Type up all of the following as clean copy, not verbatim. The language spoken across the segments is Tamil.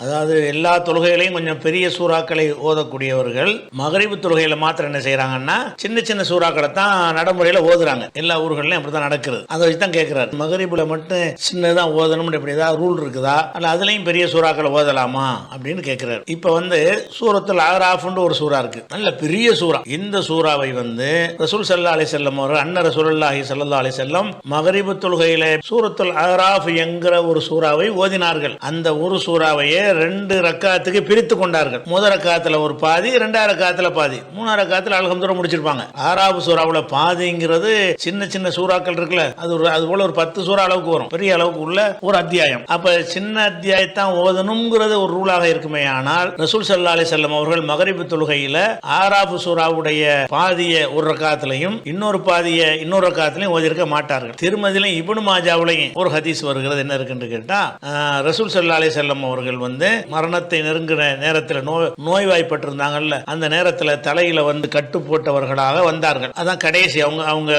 அதாவது எல்லா தொழுகைகளையும் கொஞ்சம் பெரிய சூறாக்களை ஓதக்கூடியவர்கள் மகரிபு தொழுகையில மாத்திரம் என்ன செய்யறாங்கன்னா சின்ன சின்ன சூறாக்களை தான் நடைமுறையில ஓதுறாங்க. எல்லா ஊர்களையும் அப்படித்தான் நடக்கிறது. அதை வச்சு தான் கேட்கிறாரு, மகரிபுல மட்டும் சின்னதான் ஓதணும் இப்படி ஏதாவது ரூல் இருக்குதா, அல்ல அதுலயும் பெரிய சூறாக்களை ஓதலாமா அப்படின்னு கேட்கிறாரு. இப்ப சூரத்துல் அஹ்ராஃப்னு ஒரு சூறா இருக்கு, நல்ல பெரிய சூறா. இந்த சூறாவை ரசூல் ஸல்லல்லாஹு அலைஹி வஸல்லம் அவர்கள் அன்ன ரசூலுல்லாஹி ஸல்லல்லாஹு அலைஹி வஸல்லம் மகரிபு தொழுகையில சூரத்துல் அஹ்ராஃப் என்கிற ஒரு சூறாவை ஓதினார்கள். அந்த ஒரு சூறாவையே 2 ரக்காத்துக்கு பிரித்து கொண்டார்கள். முதல் ரக்காத்துல ஒரு பாதி, 2வது ரக்காத்துல பாதி, 3வது ரக்காத்துல அல்ஹம்துலில்லாஹ் முடிச்சிருப்பாங்க. அஹ்ராஃப் சூறாவுல பாதிங்கிறது சின்ன சின்ன சூறாக்கள் இருக்குல்ல, அது போல ஒரு 10 சூறா அளவுக்கு வரும், பெரிய அளவுக்கு உள்ள ஒரு அத்தியாயம். அப்ப சின்ன அத்தியாயத்தான் ஓதணுங்கிறது ஒரு ரூலாக இருக்குமே. ஆனால் ரசூல் ஸல்லல்லாஹு அலைஹி வஸல்லம் அவர்கள் மகரிபு தொழுகையில அஹ்ராஃப் சூறாவுடைய பாதியை ஒரு ரக்காத்திலையும் இன்னொரு பாதியை இன்னொரு ரக்காத்திலையும் ஓதிருக்க மாட்டார்கள். திருமதியிலும் இப்னு மாஜாவுலையும் ஒரு ஹதீஸ் வருகிறது. என்ன இருக்குன்னு கேட்டா, ரசூல் ஸல்லல்லாஹு அலைஹி வஸல்லம் அவர்கள் மரணத்தை நெருங்கின நேரத்தில் நோய்வாய்ப்பட்டிருந்தாங்கல்ல, அந்த நேரத்தில் தலையில கட்டு போட்டவர்களாக வந்தார்கள். அதான் கடைசி அவங்க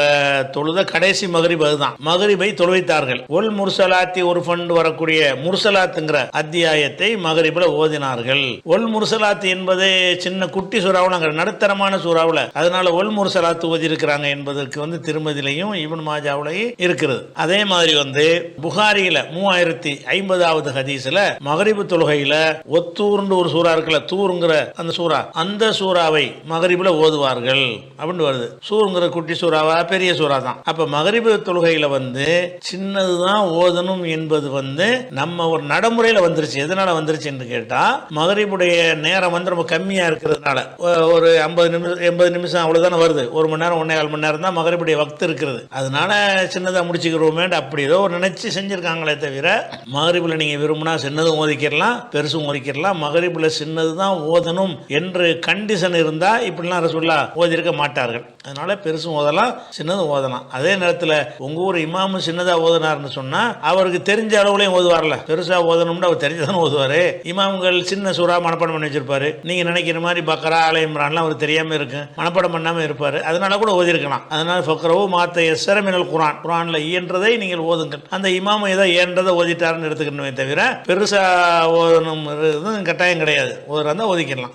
தொழுத கடைசி மகரிப். அதுதான் மகரிபை தொழுவித்தார்கள். ஒல் முர்சலாத்தி ஒரு ஃபண்ட் வரக்கூடிய முர்சலாத்துங்கிற அத்தியாயத்தை மகரிபில் ஓதினார்கள். ஒல் முர்சலாத் என்பது சின்ன குட்டி சூறாவில் நடுத்தரமான சூறாவில், அதனால ஒல் முர்சலாத்து ஓதி இருக்கிறாங்க என்பதற்கு திருமதியிலையும் இப்னு மாஜாவுலையும் இருக்கிறது. அதே மாதிரி புகாரியில 3050வது ஹதீஸ்ல மகரிபு தொழுகையில ஒத்தூர்னு ஒரு சூறா இருக்குல்ல, தூருங்கிற அந்த சூறா, அந்த சூறாவை மகரிபுல ஓதுவார்கள் அப்படின்னு வருது. சூருங்கிற குட்டி சூறாவா பெரிய சூறா தான். அப்ப மகரிபு தொழுகையில சின்னதுதான் ஓதணும் என்பது நம்ம ஒரு நடைமுறையில வந்துருச்சு. எதனால வந்துருச்சு என்று கேட்டா, மகரிபுடைய நேரம் ரொம்ப கம்மியா இருக்கிறதுனால ஒரு 50 நிமிஷம் 80 நிமிஷம் அவ்வளவுதானே வருது. 1 மணி நேரம் 1.25 மணி நேரம் தான் மகரிபுடைய வக்து இருக்கிறது. அதனால சின்னதா முடிச்சுக்கிறோமே அப்படி ஏதோ ஒரு நினைச்சு செஞ்சிருக்காங்களே தவிர, மகரிபுல நீங்க விரும்பினா சின்னதும் ஓதிக்கலாம் பெருசும் ஓதிக்கலாம். மகரிபுல சின்னது தான் ஓதணும் என்று கண்டிஷன் இருந்தா இப்படிலாம் ரசூலுல்லாஹ் ஓதிருக்க மாட்டார்கள். அதனால பெருசும் ஓதலாம் சின்னதும் ஓதலாம். அதே நேரத்தில் உங்க ஊர் இமாமும் சின்னதா ஓதுனார்னு சொன்னா அவருக்கு தெரிஞ்ச அளவுலையும் ஓதுவார்ல. பெருசா ஓதணும்னு அவர் தெரிஞ்சதான் ஓதுவாரு. இமாம்கள் சின்ன சூறா மனப்பாடம் பண்ணி வச்சிருப்பாரு. நீங்க நினைக்கிற மாதிரி பக்ரா ஆல இம்ரான்லாம் அவர் தெரியாம இருக்கு, மனப்பாடம் பண்ணாம இருப்பாரு. அதனால கூட ஓதிருக்கலாம். அதனால ஃபக்ரவு மாத்த யஸ்ஸர மினல் குர்ஆன், குர்ஆன்ல இயன்றதை நீங்கள் ஓதுங்கள். அந்த இமாம் ஏதோ இயன்றதை ஓதிட்டாருன்னு எடுத்துக்கணுமே தவிர பெருசா ஓதணும் கட்டாயம் கிடையாது. ஓதுறதா ஓதிக்கலாம்.